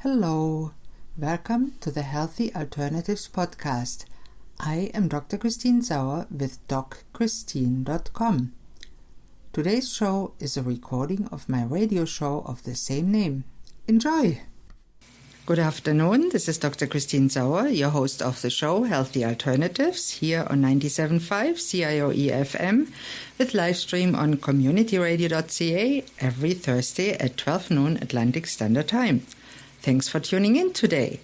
Hello, welcome to the Healthy Alternatives podcast. I am Dr. Christine Sauer with DocChristine.com. Today's show is a recording of my radio show of the same name. Enjoy! Good afternoon, this is Dr. Christine Sauer, your host of the show Healthy Alternatives, here on 97.5 CIOE FM, with live stream on communityradio.ca every Thursday at 12 noon Atlantic Standard Time. Thanks for tuning in today.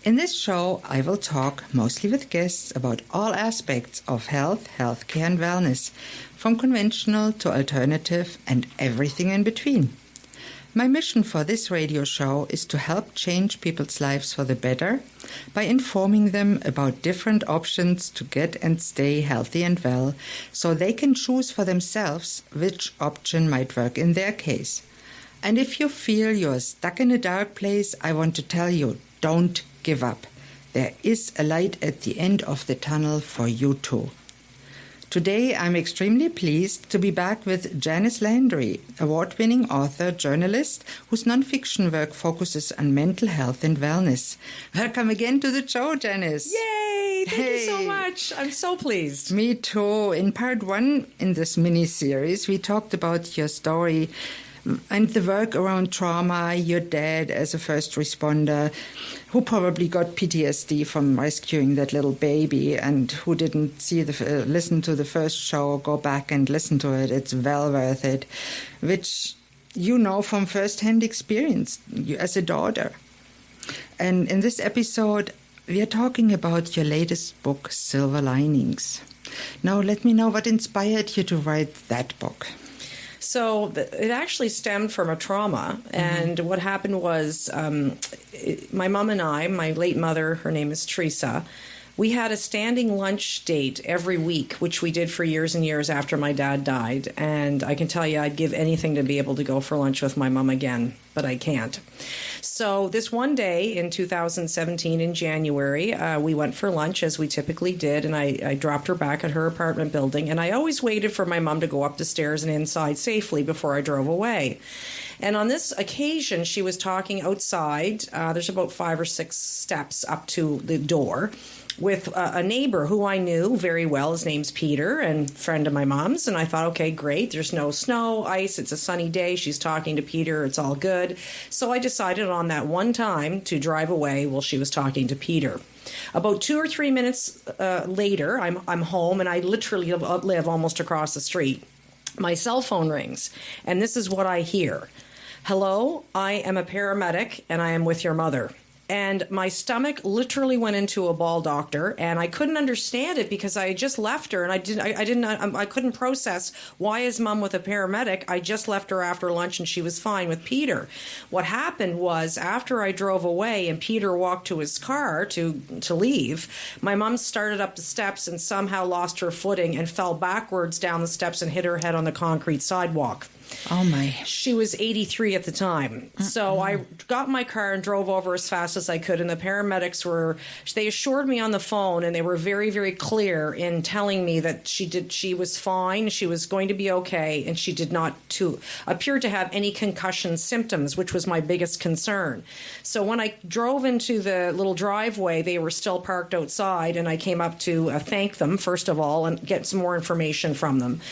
In this show, I will talk mostly with guests about all aspects of health, healthcare and wellness, from conventional to alternative and everything in between. My mission for this radio show is to help change people's lives for the better by informing them about different options to get and stay healthy and well, so they can choose for themselves which option might work in their case. And if you feel you're stuck in a dark place, I want to tell you, don't give up. There is a light at the end of the tunnel for you too. Today, I'm extremely pleased to be back with Janice Landry, award-winning author, journalist, whose nonfiction work focuses on mental health and wellness. Welcome again to the show, Janice. Yay! Thank you so much. I'm so pleased. Me too. In part one in this mini-series, we talked about your story and the work around trauma, your dad as a first responder, who probably got PTSD from rescuing that little baby, and who didn't listen to the first show, go back and listen to it. It's well worth it, which you know from first-hand experience as a daughter. And in this episode, we are talking about your latest book, Silver Linings. Now, let me know what inspired you to write that book. So it actually stemmed from a trauma, and what happened was my mom and I, my late mother, her name is Teresa, we had a standing lunch date every week, which we did for years and years after my dad died. And I can tell you, I'd give anything to be able to go for lunch with my mom again, but I can't. So this one day in 2017 in January, we went for lunch as we typically did, and I dropped her back at her apartment building. And I always waited for my mom to go up the stairs and inside safely before I drove away. And on this occasion, she was talking outside. There's about 5 or 6 steps up to the door, with a neighbor who I knew very well. His name's Peter, and friend of my mom's. And I thought, okay, great. There's no snow, ice. It's a sunny day. She's talking to Peter. It's all good. So I decided on that one time to drive away while she was talking to Peter. About 2 or 3 minutes later, I'm home, and I literally live almost across the street. My cell phone rings, and this is what I hear. Hello, I am a paramedic, and I am with your mother. And my stomach literally went into a ball, doctor, and I couldn't understand it because I had just left her, and I couldn't process, why is mom with a paramedic? I just left her after lunch, and she was fine with Peter. What happened was, after I drove away and Peter walked to his car to leave, my mom started up the steps and somehow lost her footing and fell backwards down the steps and hit her head on the concrete sidewalk. Oh, my. She was 83 at the time. So I got in my car and drove over as fast as I could. And the paramedics they assured me on the phone, and they were very, very clear in telling me that she was fine, she was going to be okay, and she did not appear to have any concussion symptoms, which was my biggest concern. So when I drove into the little driveway, they were still parked outside, and I came up to thank them, first of all, and get some more information from them.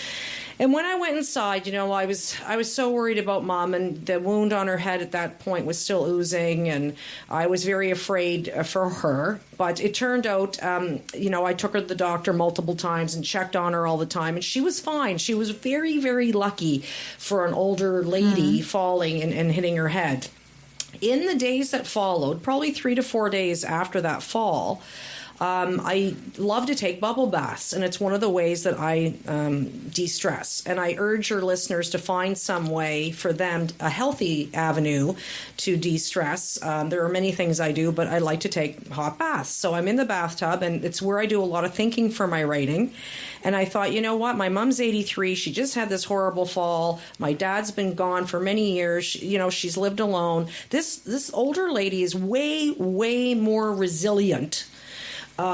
And when I went inside, I was so worried about mom, and the wound on her head at that point was still oozing, and I was very afraid for her. But it turned out, I took her to the doctor multiple times and checked on her all the time, and she was fine. She was very, very lucky for an older lady falling and hitting her head. In the days that followed, probably 3 to 4 days after that fall, I love to take bubble baths, and it's one of the ways that I de-stress. And I urge your listeners to find some way for them, a healthy avenue to de-stress. There are many things I do, but I like to take hot baths. So I'm in the bathtub, and it's where I do a lot of thinking for my writing. And I thought, you know what? My mom's 83. She just had this horrible fall. My dad's been gone for many years. She's lived alone. This older lady is way, way more resilient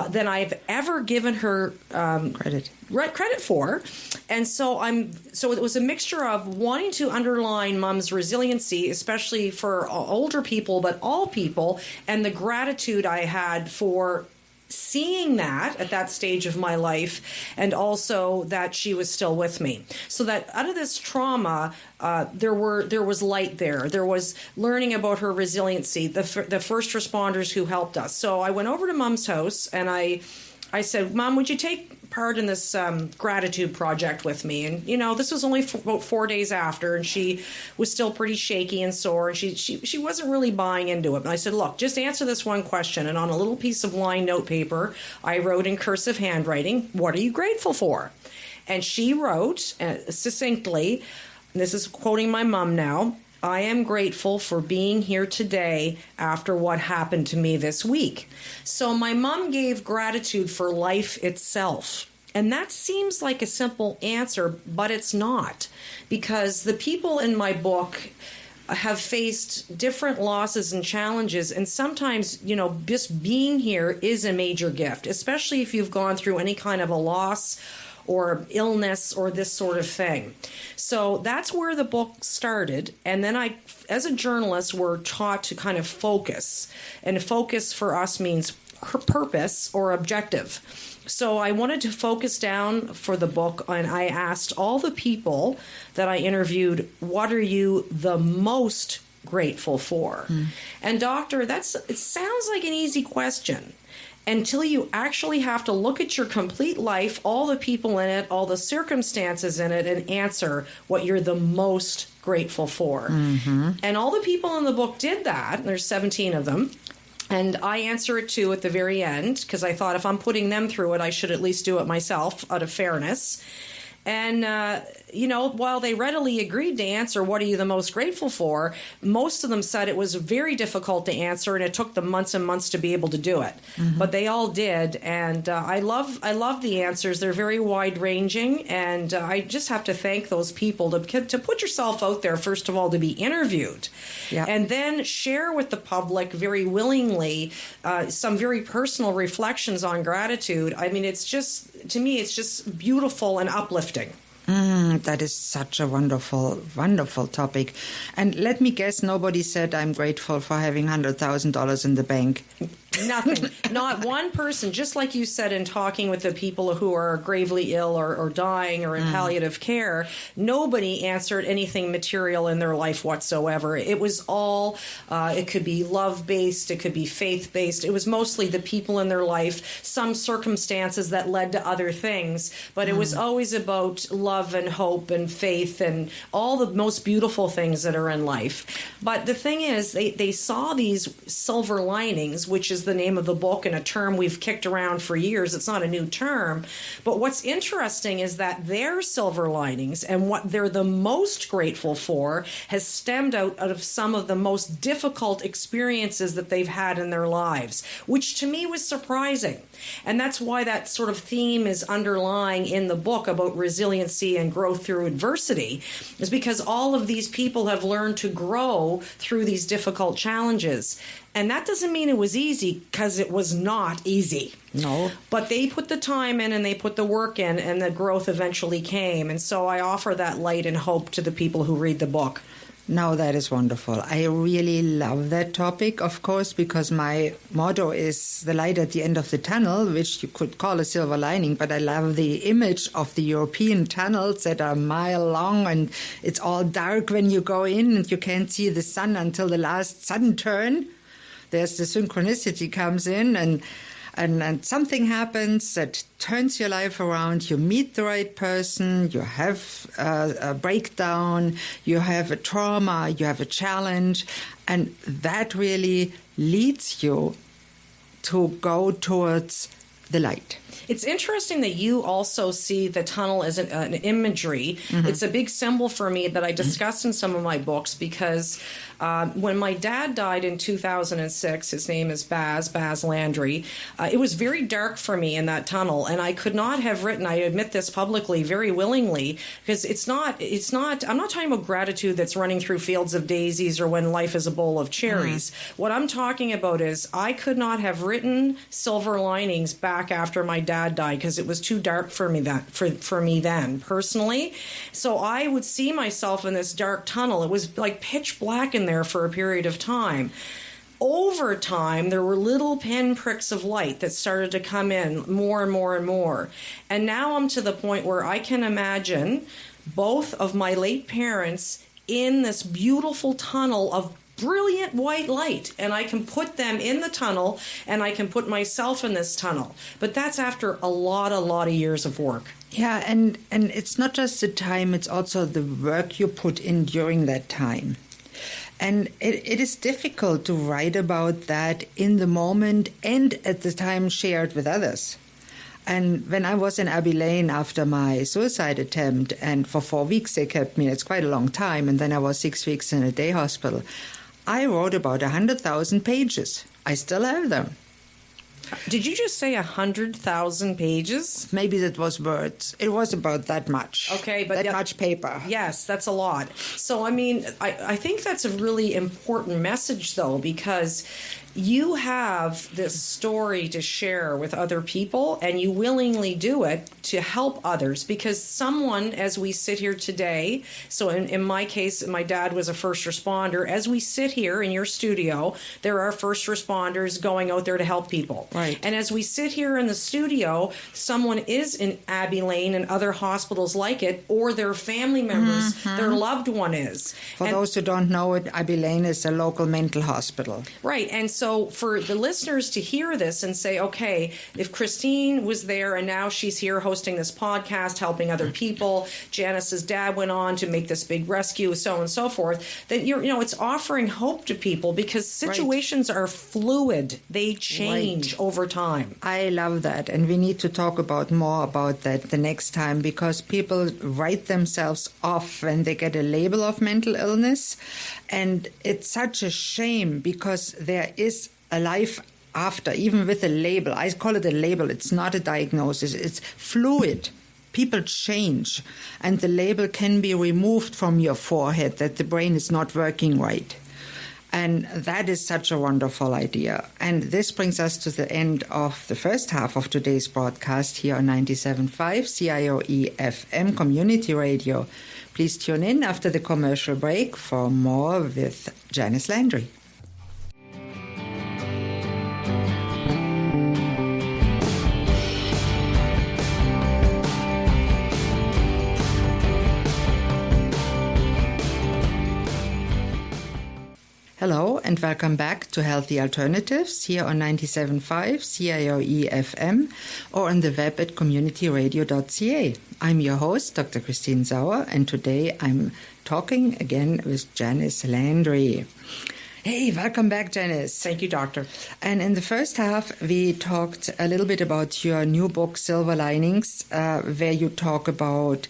than I've ever given her credit for. And so it was a mixture of wanting to underline Mom's resiliency, especially for older people, but all people, and the gratitude I had for seeing that at that stage of my life, and also that she was still with me. So that out of this trauma, there was light there. There was learning about her resiliency, the first responders who helped us. So I went over to Mom's house and I said, Mom, would you take part in this gratitude project with me? And, this was only about 4 days after, and she was still pretty shaky and sore, and she wasn't really buying into it. And I said, look, just answer this one question. And on a little piece of line note paper, I wrote in cursive handwriting, what are you grateful for? And she wrote succinctly, and this is quoting my mom now, I am grateful for being here today after what happened to me this week. So my mom gave gratitude for life itself. And that seems like a simple answer, but it's not. Because the people in my book have faced different losses and challenges. And sometimes, just being here is a major gift, especially if you've gone through any kind of a loss or illness or this sort of thing. So that's where the book started. And then I, as a journalist, were taught to kind of focus. And focus for us means purpose or objective. So I wanted to focus down for the book, and I asked all the people that I interviewed, what are you the most grateful for? And doctor, it sounds like an easy question, until you actually have to look at your complete life, all the people in it, all the circumstances in it, and answer what you're the most grateful for. Mm-hmm. And all the people in the book did that. There's 17 of them. And I answer it too at the very end, because I thought if I'm putting them through it, I should at least do it myself out of fairness. And, while they readily agreed to answer, what are you the most grateful for? Most of them said it was very difficult to answer, and it took them months and months to be able to do it. Mm-hmm. But they all did. And I love the answers. They're very wide ranging. And I just have to thank those people to put yourself out there, first of all, to be interviewed. Yep. And then share with the public very willingly some very personal reflections on gratitude. I mean, to me, it's just beautiful and uplifting. That is such a wonderful, wonderful topic. And let me guess, nobody said I'm grateful for having $100,000 in the bank. Nothing. Not one person. Just like you said in talking with the people who are gravely ill or dying or in palliative care, nobody answered anything material in their life whatsoever. It was all, it could be love-based, it could be faith-based. It was mostly the people in their life, some circumstances that led to other things. But it was always about love and hope and faith and all the most beautiful things that are in life. But the thing is, they saw these silver linings, which is the name of the book and a term we've kicked around for years. It's not a new term. But what's interesting is that their silver linings and what they're the most grateful for has stemmed out of some of the most difficult experiences that they've had in their lives, which to me was surprising. And that's why that sort of theme is underlying in the book about resiliency and growth through adversity, is because all of these people have learned to grow through these difficult challenges. And that doesn't mean it was easy, because it was not easy. No. But they put the time in and they put the work in, and the growth eventually came. And so I offer that light and hope to the people who read the book. No, that is wonderful. I really love that topic, of course, because my motto is the light at the end of the tunnel, which you could call a silver lining. But I love the image of the European tunnels that are a mile long, and it's all dark when you go in and you can't see the sun until the last sudden turn. There's the synchronicity comes in, and something happens that turns your life around. You meet the right person, you have a breakdown, you have a trauma, you have a challenge, and that really leads you to go towards the light. It's interesting that you also see the tunnel as an imagery. Mm-hmm. It's a big symbol for me that I discuss in some of my books, because When my dad died in 2006, his name is Baz Landry, it was very dark for me in that tunnel, and I could not have written, I admit this publicly very willingly, because I'm not talking about gratitude that's running through fields of daisies or when life is a bowl of cherries. What I'm talking about is I could not have written Silver Linings back after my dad died because it was too dark for me then personally. So I would see myself in this dark tunnel. It was like pitch black in there for a period of time. Over time, there were little pinpricks of light that started to come in more and more and more. And now I'm to the point where I can imagine both of my late parents in this beautiful tunnel of brilliant white light, and I can put them in the tunnel and I can put myself in this tunnel. But that's after a lot of years of work. Yeah, and it's not just the time, it's also the work you put in during that time. And it is difficult to write about that in the moment and at the time shared with others. And when I was in Abbey Lane after my suicide attempt, and for 4 weeks they kept me, it's quite a long time, and then I was 6 weeks in a day hospital, I wrote about 100,000 pages. I still have them. Did you just say 100,000 pages? Maybe that was words. It was about that much. Okay, but that much paper. Yes, that's a lot. So, I mean, I think that's a really important message, though, because you have this story to share with other people, and you willingly do it to help others, because someone, as we sit here today, so in my case, my dad was a first responder. As we sit here in your studio, there are first responders going out there to help people. Right. And as we sit here in the studio, someone is in Abbey Lane and other hospitals like it, or their family members, their loved one is. For those who don't know it, Abbey Lane is a local mental hospital. Right. And so for the listeners to hear this and say, okay, if Christine was there and now she's here hosting this podcast, helping other people, Janice's dad went on to make this big rescue, so on and so forth, then it's offering hope to people, because situations are fluid. They change over time. I love that. And we need to talk more about that the next time, because people write themselves off when they get a label of mental illness. And it's such a shame, because there is a life after, even with a label. I call it a label. It's not a diagnosis. It's fluid. People change. And the label can be removed from your forehead that the brain is not working right. And that is such a wonderful idea. And this brings us to the end of the first half of today's broadcast here on 97.5 CIOE FM Community Radio. Please tune in after the commercial break for more with Janice Landry. Hello and welcome back to Healthy Alternatives here on 97.5 CIOE FM or on the web at communityradio.ca. I'm your host, Dr. Christine Sauer, and today I'm talking again with Janice Landry. Hey, welcome back, Janice. Thank you, Doctor. And in the first half, we talked a little bit about your new book, Silver Linings, where you talk about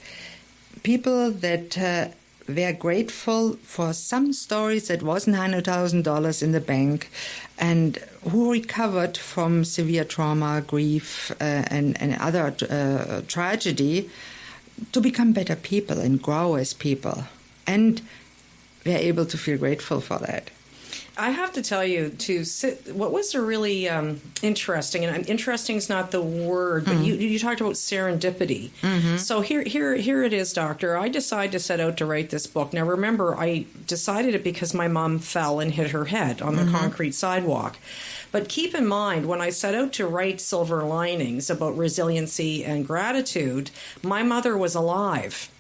people that were grateful for some stories that wasn't $100,000 in the bank, and who recovered from severe trauma, grief, and other tragedy to become better people and grow as people. And we're able to feel grateful for that. I have to tell you, what was really interesting, and interesting is not the word, but you talked about serendipity. Mm-hmm. So here it is, Doctor. I decided to set out to write this book. Now, remember, I decided it because my mom fell and hit her head on the concrete sidewalk. But keep in mind, when I set out to write Silver Linings about resiliency and gratitude, my mother was alive.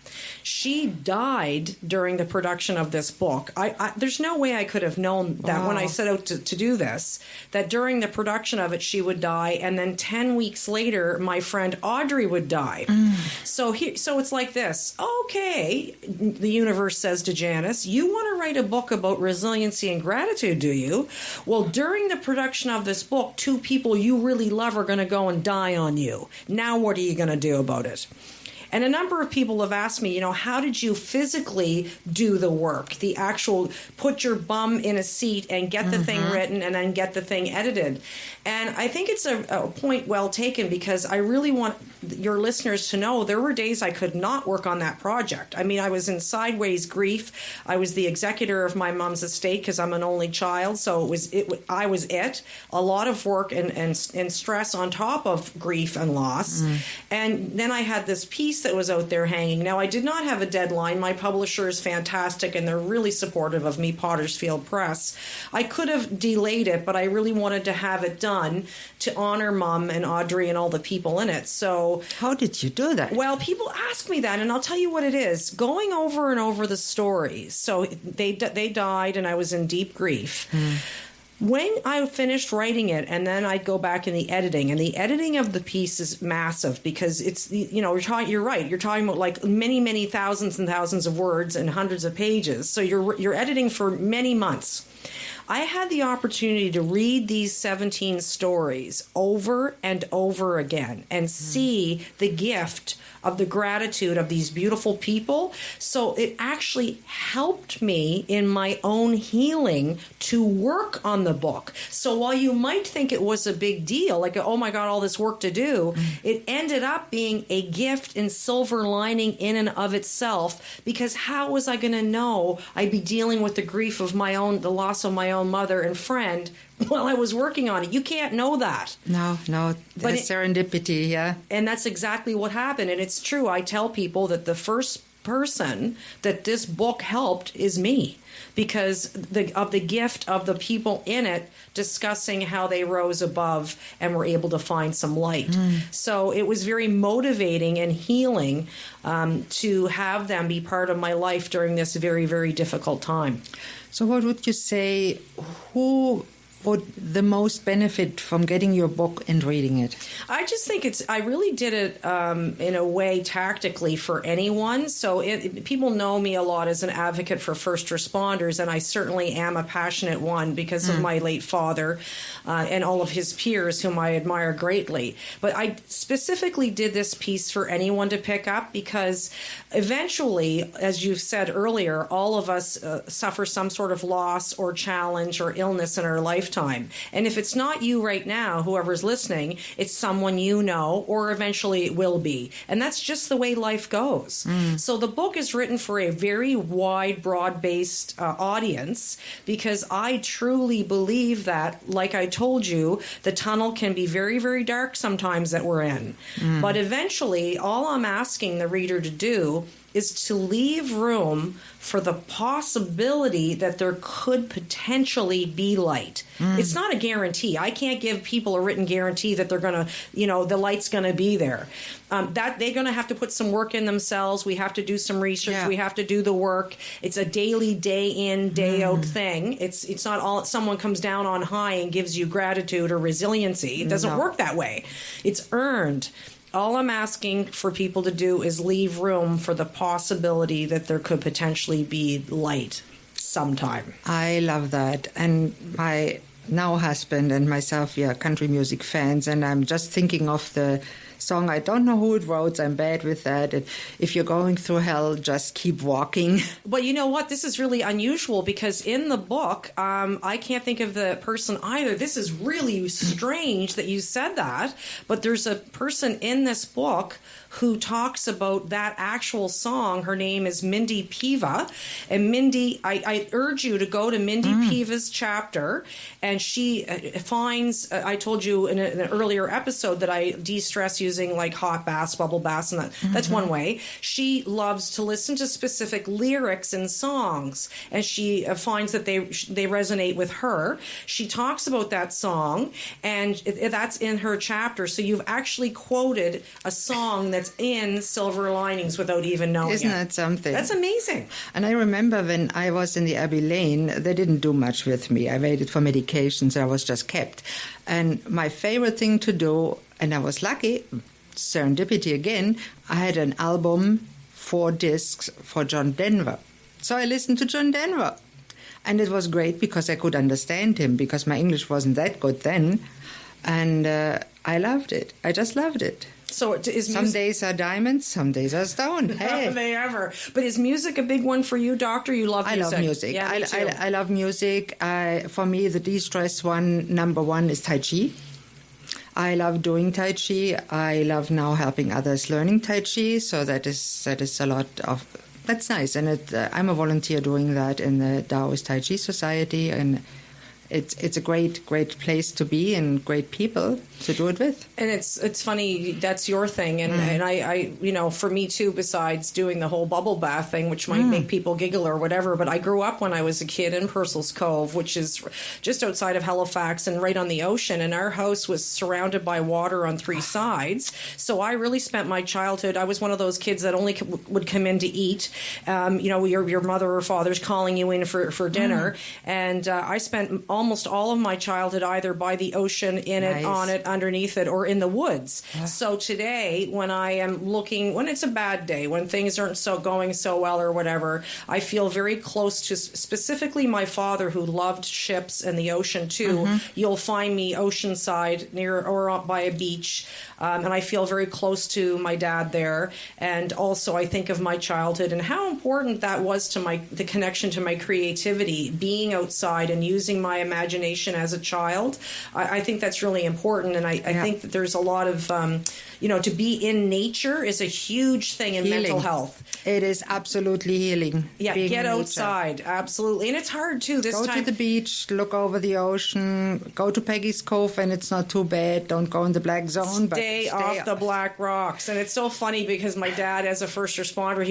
She died during the production of this book. There's no way I could have known that when I set out to do this, that during the production of it, she would die. And then 10 weeks later, my friend Audrey would die. So it's like this. Okay, the universe says to Janice, you want to write a book about resiliency and gratitude, do you? Well, during the production of this book, 2 people you really love are going to go and die on you. Now what are you going to do about it? And a number of people have asked me, how did you physically do the work, the actual put your bum in a seat and get the thing written and then get the thing edited? And I think it's a point well taken, because I really want your listeners to know there were days I could not work on that project. I mean, I was in sideways grief. I was the executor of my mom's estate because I'm an only child. So I was it. A lot of work and stress on top of grief and loss. And then I had this piece that was out there hanging. Now, I did not have a deadline. My publisher is fantastic, and they're really supportive of me, Pottersfield Press. I could have delayed it, but I really wanted to have it done to honor Mom and Audrey and all the people in it. So how did you do that? Well, people ask me that, and I'll tell you what it is. Going over and over the stories. So they died, and I was in deep grief. When I finished writing it, and then I'd go back in the editing, and the editing of the piece is massive, because it's, you're right. You're talking about like many, many thousands and thousands of words and hundreds of pages. So you're editing for many months. I had the opportunity to read these 17 stories over and over again and see the gift of the gratitude of these beautiful people. So it actually helped me in my own healing to work on the book. So while you might think it was a big deal, like, oh my God, all this work to do, it ended up being a gift and silver lining in and of itself, because how was I going to know I'd be dealing with the grief of the loss of my own mother and friend while I was working on it? You can't know that. No, but serendipity, yeah. And that's exactly what happened. And it's true. I tell people that the first person that this book helped is me, because of the gift of the people in it discussing how they rose above and were able to find some light. So it was very motivating and healing to have them be part of my life during this very, very difficult time. So what would you say, who would the most benefit from getting your book and reading it? I just think I really did it in a way tactically for anyone. So people know me a lot as an advocate for first responders, and I certainly am a passionate one because of my late father and all of his peers, whom I admire greatly. But I specifically did this piece for anyone to pick up, because eventually, as you've said earlier, all of us suffer some sort of loss or challenge or illness in our lifetime. And if it's not you right now, whoever's listening, it's someone you know, or eventually it will be. And that's just the way life goes. So the book is written for a very wide, broad-based audience, because I truly believe that, like I told you, the tunnel can be very, very dark sometimes that we're in. But eventually, all I'm asking the reader to do is to leave room for the possibility that there could potentially be light. It's not a guarantee. I can't give people a written guarantee that they're going to, the light's going to be there. That they're going to have to put some work in themselves. We have to do some research. Yeah. We have to do the work. It's a daily, day in, day out thing. It's not all someone comes down on high and gives you gratitude or resiliency. It doesn't work that way. It's earned. All I'm asking for people to do is leave room for the possibility that there could potentially be light sometime. I love that. And my now husband and myself, we are country music fans, and I'm just thinking of the song. I don't know who it wrote. I'm bad with that. If you're going through hell, just keep walking. But you know what? This is really unusual, because in the book, I can't think of the person either. This is really strange that you said that. But there's a person in this book who talks about that actual song. Her name is Mindy Piva. And Mindy, I urge you to go to Mindy Piva's chapter. And she finds, I told you in an earlier episode that I de-stress using like hot baths, bubble baths, and that's one way. She loves to listen to specific lyrics in songs, and she finds that they resonate with her. She talks about that song, and that's in her chapter. So you've actually quoted a song that's in Silver Linings without even knowing Isn't that something? That's amazing. And I remember when I was in the Abbey Lane, they didn't do much with me. I waited for medications. I was just kept. And my favorite thing to do, and I was lucky, serendipity again, I had an album, 4 discs for John Denver. So I listened to John Denver. And it was great because I could understand him, because my English wasn't that good then. And I loved it. I just loved it. So is some days are diamonds, some days are stone. Hey. Are they ever? But is music a big one for you, Doctor? You love music. I love music. Yeah, me too. I love music. For me, the de-stress number one is Taichi. I love doing Tai Chi. I love now helping others learning Tai Chi. So that is a lot of. That's nice, and I'm a volunteer doing that in the Taoist Tai Chi Society, and it's a great place to be and great people to do it with. And it's funny, that's your thing, and I for me too, besides doing the whole bubble bath thing, which might make people giggle or whatever, but I grew up when I was a kid in Purcell's Cove, which is just outside of Halifax and right on the ocean, and our house was surrounded by water on three sides. So I really spent my childhood, I was one of those kids that only would come in to eat. Your mother or father's calling you in for dinner, and I spent almost all of my childhood either by the ocean, in it, on it, underneath it, or in the woods. So today, when I am looking, when it's a bad day, when things aren't going so well or whatever, I feel very close to specifically my father, who loved ships and the ocean too. You'll find me oceanside near or by a beach, and I feel very close to my dad there. And also I think of my childhood and how important that was to the connection to my creativity, being outside and using my imagination as a child. I think that's really important, and I think that there's a lot of, to be in nature is a huge thing in mental health. It is absolutely healing. Yeah, get outside, absolutely. And it's hard too this time. Go to the beach, look over the ocean, go to Peggy's Cove, and it's not too bad. Don't go in the black zone. Stay off the black rocks. And it's so funny because my dad, as a first responder,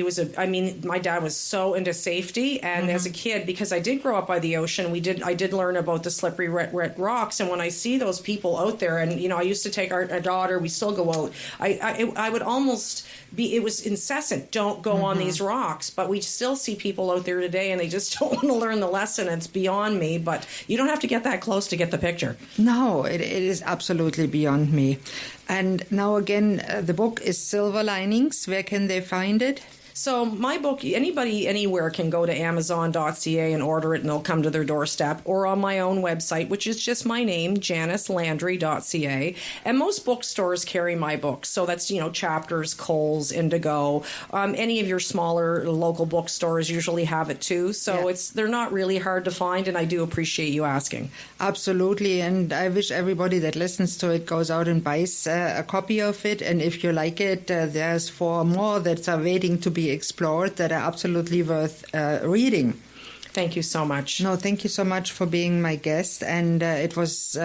my dad was so into safety. And as a kid, because I did grow up by the ocean, I did learn about the slippery red rocks. And when I see those people out there, and I used to take our daughter, we still go out. I would almost be. It was incessant. Don't go on these rocks. But we still see people out there today, and they just don't want to learn the lesson. It's beyond me. But you don't have to get that close to get the picture. No, it is absolutely beyond me. And now again, the book is Silver Linings. Where can they find it? So my book, anybody anywhere can go to Amazon.ca and order it, and it'll come to their doorstep, or on my own website, which is just my name, JaniceLandry.ca. And most bookstores carry my books. So that's, Chapters, Kohl's, Indigo. Any of your smaller local bookstores usually have it too. So they're not really hard to find, and I do appreciate you asking. Absolutely. And I wish everybody that listens to it goes out and buys a copy of it. And if you like it, there's 4 more that are waiting to be explored that are absolutely worth reading. Thank you so much. No, thank you so much for being my guest. And it was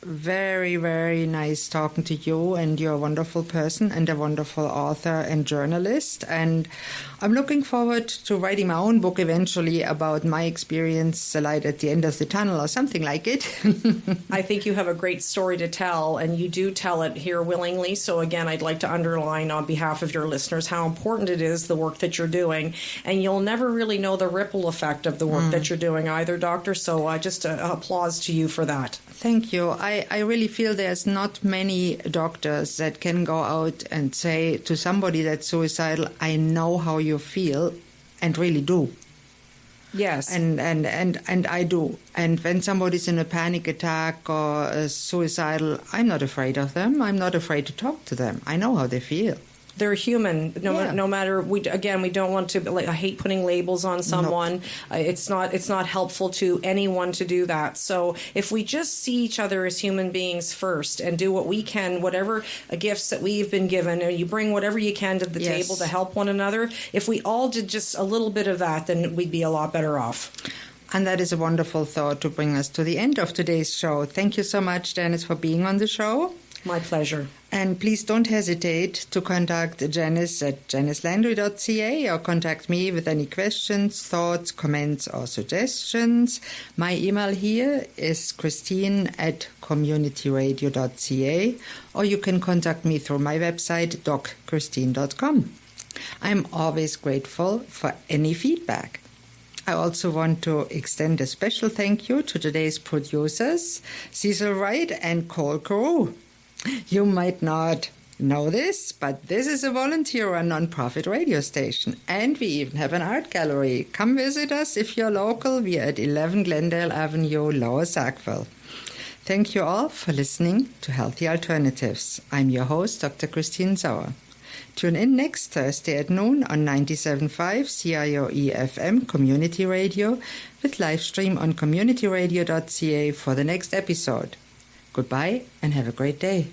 very, very nice talking to you. And you're a wonderful person and a wonderful author and journalist. And I'm looking forward to writing my own book eventually about my experience, the light at the end of the tunnel or something like it. I think you have a great story to tell, and you do tell it here willingly. So again, I'd like to underline on behalf of your listeners how important it is, the work that you're doing. And you'll never really know the ripple effect of the work that you're doing either, Doctor. So just applause to you for that. Thank you. I really feel there's not many doctors that can go out and say to somebody that's suicidal, I know how you feel, and really do. Yes. And I do. And when somebody's in a panic attack or suicidal, I'm not afraid of them. I'm not afraid to talk to them. I know how they feel. They're human. No matter. We don't want to. I hate putting labels on someone. No. It's not helpful to anyone to do that. So if we just see each other as human beings first and do what we can, whatever gifts that we've been given, and you bring whatever you can to the table to help one another. If we all did just a little bit of that, then we'd be a lot better off. And that is a wonderful thought to bring us to the end of today's show. Thank you so much, Janice, for being on the show. My pleasure. And please don't hesitate to contact Janice at janicelandry.ca or contact me with any questions, thoughts, comments, or suggestions. My email here is christine@communityradio.ca, or you can contact me through my website, docchristine.com. I'm always grateful for any feedback. I also want to extend a special thank you to today's producers, Cecil Wright and Cole Carew. You might not know this, but this is a volunteer-run non-profit radio station, and we even have an art gallery. Come visit us if you're local. We're at 11 Glendale Avenue, Lower Sackville. Thank you all for listening to Healthy Alternatives. I'm your host, Dr. Christine Sauer. Tune in next Thursday at noon on 97.5 CIOE FM Community Radio with live stream on communityradio.ca for the next episode. Goodbye and have a great day.